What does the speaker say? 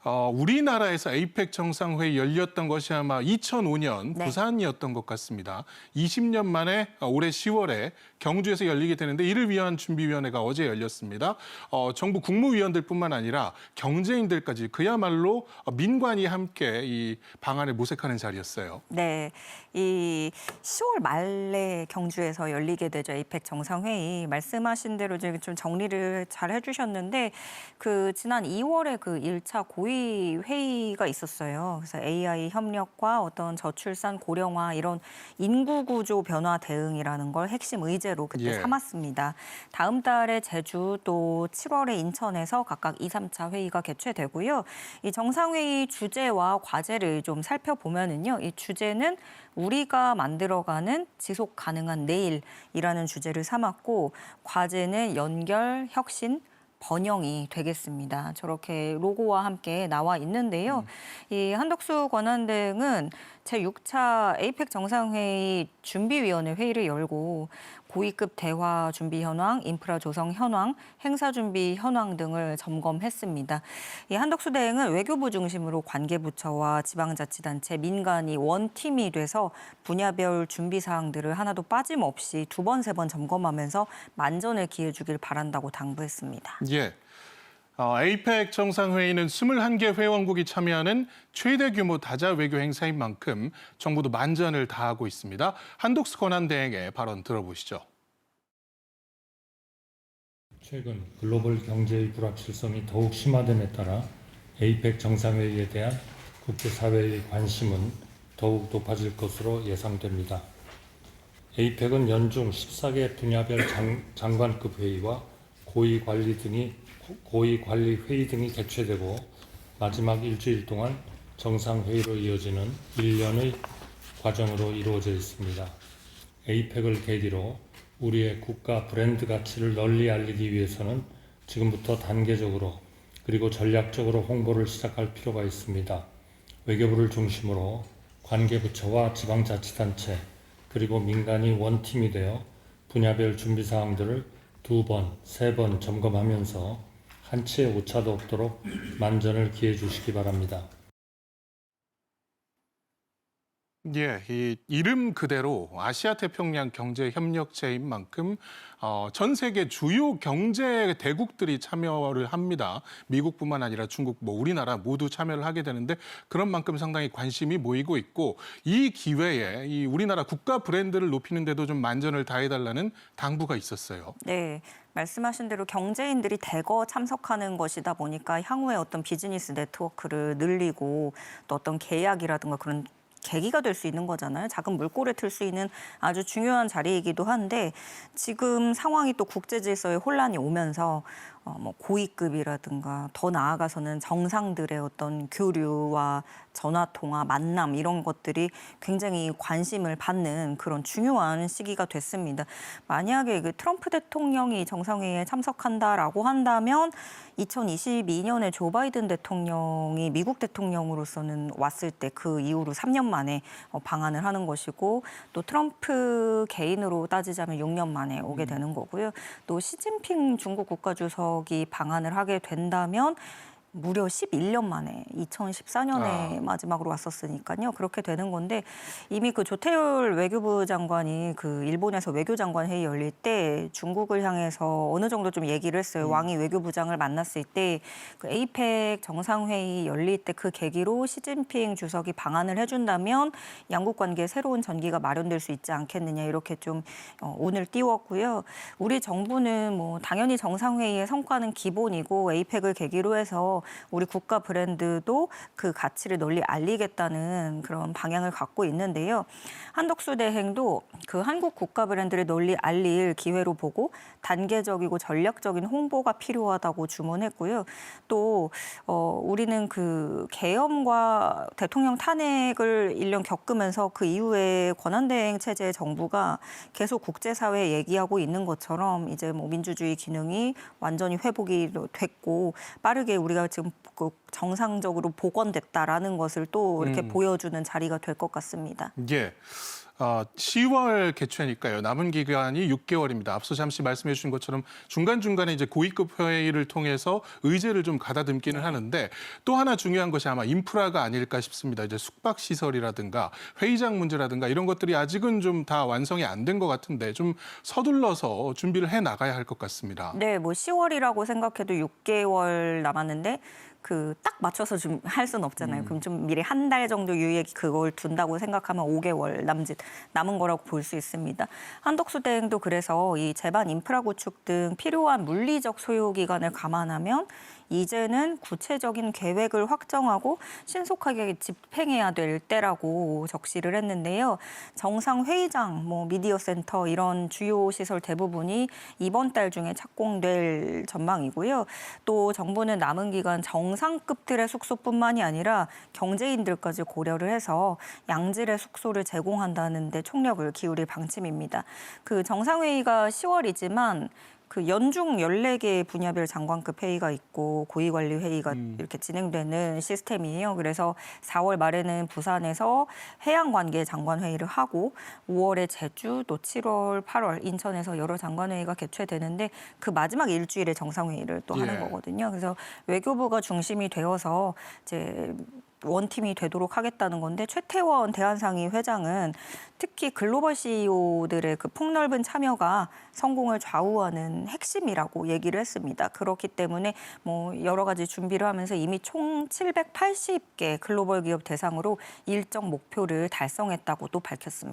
우리나라에서 에이펙 정상회의 열렸던 것이 아마 2005년 네. 부산이었던 것 같습니다. 20년 만에 올해 10월에 경주에서 열리게 되는데 이를 위한 준비위원회가 어제 열렸습니다. 정부 국무위원들뿐만 아니라 경제인들까지 그야말로 민관이 함께 이 방안을 모색하는 자리였어요. 네, 이 10월 말에 경주에서 열리게 되죠. 에이펙 정상회의. 말씀하신 대로 좀 정리를 잘 해주셨는데 그 지난 2월에 그 1차 고위 회의가 있었어요. 그래서 AI 협력과 어떤 저출산 고령화 이런 인구 구조 변화 대응이라는 걸 핵심 의제로 그때 삼았습니다. 다음 달에 제주 또 7월에 인천에서 각각 2, 3차 회의가 개최되고요. 이 정상회의 주제와 과제를 좀 살펴보면은요. 이 주제는 우리가 만들어가는 지속 가능한 내일이라는 주제를 삼았고 과제는 연결, 혁신, 번영이 되겠습니다. 저렇게 로고와 함께 나와 있는데요. 이 한덕수 권한대행은 제6차 에이펙 정상회의 준비위원회 회의를 열고 고위급 대화 준비 현황, 인프라 조성 현황, 행사 준비 현황 등을 점검했습니다. 이 한덕수 대행은 외교부 중심으로 관계부처와 지방자치단체, 민간이 원팀이 돼서 분야별 준비 사항들을 하나도 빠짐없이 두 번, 세 번 점검하면서 만전을 기해 주길 바란다고 당부했습니다. 예. 에이펙 정상회의는 21개 회원국이 참여하는 최대 규모 다자 외교 행사인 만큼 정부도 만전을 다하고 있습니다. 한독수 권한대행의 발언 들어보시죠. 최근 글로벌 경제의 불확실성이 더욱 심화됨에 따라 에이펙 정상회의에 대한 국제사회의 관심은 더욱 높아질 것으로 예상됩니다. 에이펙은 연중 14개 분야별 장관급 회의와 고위관리 회의 등이 개최되고 마지막 일주일 동안 정상회의로 이어지는 1년의 과정으로 이루어져 있습니다. 에이펙을 계기로 우리의 국가 브랜드 가치를 널리 알리기 위해서는 지금부터 단계적으로 그리고 전략적으로 홍보를 시작할 필요가 있습니다. 외교부를 중심으로 관계부처와 지방자치단체 그리고 민간이 원팀이 되어 분야별 준비 사항들을 2번, 3번 점검하면서 한치의 오차도 없도록 만전을 기해 주시기 바랍니다. 예, 이 이름 그대로 아시아 태평양 경제 협력체인 만큼 전 세계 주요 경제 대국들이 참여를 합니다. 미국뿐만 아니라 중국, 우리나라 모두 참여를 하게 되는데 그런 만큼 상당히 관심이 모이고 있고 이 기회에 이 우리나라 국가 브랜드를 높이는 데도 좀 만전을 다해달라는 당부가 있었어요. 네. 말씀하신 대로 경제인들이 대거 참석하는 것이다 보니까 향후에 어떤 비즈니스 네트워크를 늘리고 또 어떤 계약이라든가 그런 계기가 될 수 있는 거잖아요. 작은 물꼬를 틀 수 있는 아주 중요한 자리이기도 한데 지금 상황이 또 국제 질서에 혼란이 오면서 고위급이라든가 더 나아가서는 정상들의 어떤 교류와 전화 통화, 만남 이런 것들이 굉장히 관심을 받는 그런 중요한 시기가 됐습니다. 만약에 그 트럼프 대통령이 정상회의에 참석한다라고 한다면 2022년에 조 바이든 대통령이 미국 대통령으로서는 왔을 때 그 이후로 3년 만에 방한을 하는 것이고 또 트럼프 개인으로 따지자면 6년 만에 오게 되는 거고요. 또 시진핑 중국 국가주석이 방한을 하게 된다면 무려 11년 만에 2014년에 마지막으로 왔었으니까요. 그렇게 되는 건데 이미 그 조태열 외교부 장관이 그 일본에서 외교장관 회의 열릴 때 중국을 향해서 어느 정도 좀 얘기를 했어요. 왕이 외교부장을 만났을 때 그 에이펙 정상회의 열릴 때 그 계기로 시진핑 주석이 방한을 해준다면 양국 관계에 새로운 전기가 마련될 수 있지 않겠느냐 이렇게 좀 오늘 띄웠고요. 우리 정부는 당연히 정상회의의 성과는 기본이고 에이펙을 계기로 해서 우리 국가 브랜드도 그 가치를 널리 알리겠다는 그런 방향을 갖고 있는데요. 한덕수 대행도 그 한국 국가 브랜드를 널리 알릴 기회로 보고 단계적이고 전략적인 홍보가 필요하다고 주문했고요. 또 우리는 그 계엄과 대통령 탄핵을 1년 겪으면서 그 이후에 권한대행 체제의 정부가 계속 국제사회에 얘기하고 있는 것처럼 이제 민주주의 기능이 완전히 회복이 됐고 빠르게 우리가 지금 정상적으로 복원됐다라는 것을 또 이렇게 보여주는 자리가 될 것 같습니다. 예. 10월 개최니까요. 남은 기간이 6개월입니다. 앞서 잠시 말씀해 주신 것처럼 중간중간에 이제 고위급 회의를 통해서 의제를 좀 가다듬기는 하는데 또 하나 중요한 것이 아마 인프라가 아닐까 싶습니다. 이제 숙박시설이라든가 회의장 문제라든가 이런 것들이 아직은 좀 다 완성이 안 된 것 같은데 좀 서둘러서 준비를 해 나가야 할 것 같습니다. 네, 뭐 10월이라고 생각해도 6개월 남았는데 그 딱 맞춰서 좀 할 수는 없잖아요. 그럼 좀 미리 한 달 정도 유예 그걸 둔다고 생각하면 5개월 남은 거라고 볼 수 있습니다. 한덕수 대행도 그래서 이 제반 인프라 구축 등 필요한 물리적 소요 기간을 감안하면 이제는 구체적인 계획을 확정하고 신속하게 집행해야 될 때라고 적시를 했는데요. 정상회의장, 미디어 센터 이런 주요 시설 대부분이 이번 달 중에 착공될 전망이고요. 또 정부는 남은 기간 정상급들의 숙소뿐만이 아니라 경제인들까지 고려를 해서 양질의 숙소를 제공한다는 데 총력을 기울일 방침입니다. 그 정상회의가 10월이지만 그 연중 14개 분야별 장관급 회의가 있고 고위관리 회의가 이렇게 진행되는 시스템이에요. 그래서 4월 말에는 부산에서 해양관계 장관회의를 하고 5월에 제주, 또 7월, 8월 인천에서 여러 장관회의가 개최되는데 그 마지막 일주일에 정상회의를 또 하는 거거든요. 그래서 외교부가 중심이 되어서 이제 원팀이 되도록 하겠다는 건데 최태원 대한상의 회장은 특히 글로벌 CEO들의 그 폭넓은 참여가 성공을 좌우하는 핵심이라고 얘기를 했습니다. 그렇기 때문에 여러 가지 준비를 하면서 이미 총 780개 글로벌 기업 대상으로 일정 목표를 달성했다고도 밝혔습니다.